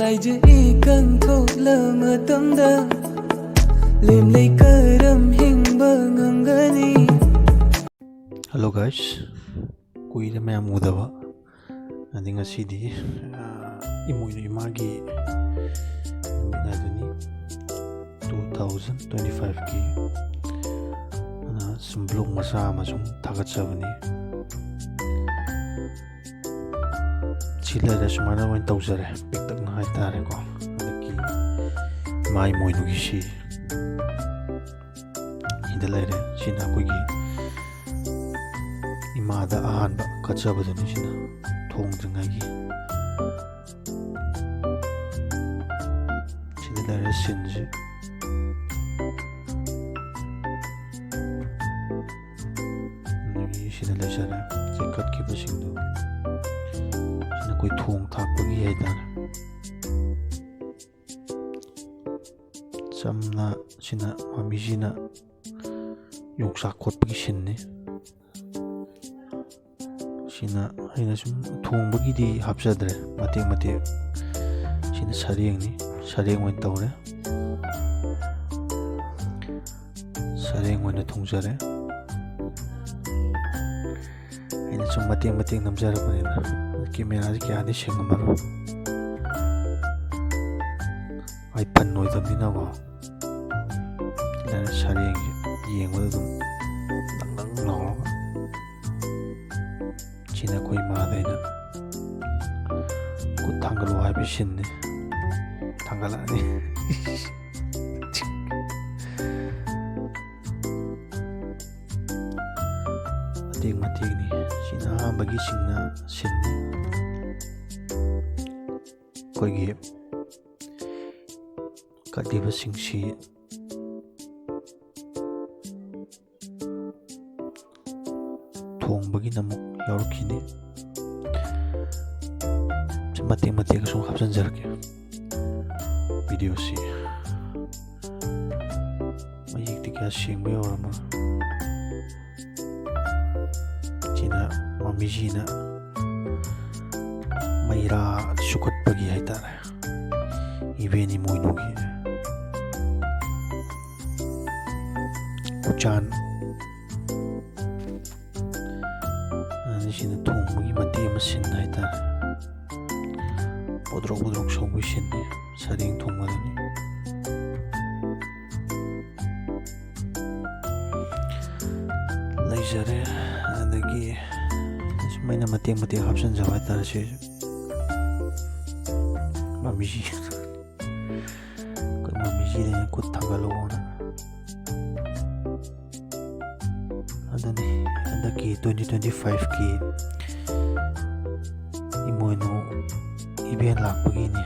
Laije ikang thokla matamda lem lei karam hingba ngangani. Hello guys, kuida mayam udaba adi ngasidi Imoinu imagi naduni 2025 ki ana sumblong masa amasung thagatsabani chila da sumana wan tawjare piktak na haitare ko adaki mai Imoinu gi shi idalare sina kuigi imada ahanba katsabadani sina thongdringai sina lare sinji nagi sina lajara jekat ki basingdo sina koi thong thakpagi haidara samna sina mamijina yongsa khotpagi sinni sina aina sum thongbagidi hapsadre mate sina sareng wan tawre sareng wan thongjare aina sum mate namjara banina camera kya de shengamaro ai pan noi damina go la sareng yengwa dum dang law china koi ma daina ku thangalo hai bishinne thangala ni mate ni sina bagi singna sinni koi gi kadiba singsi thongbagi namuk yaurkini mate ka sung hapsan jarke video si mayik tikya singba yaurama china mamijina maira sukatpagi haitare ibeni Imoinu gi kuchan sina thongbagi mate masin haitare bodrok songbu sinni sareng thongmadani laijare adagi sumaina mate hapsan jawa haitare se mamiji de kut thangalo na adani andaki 2025 ki Imoinu event lakpagi ni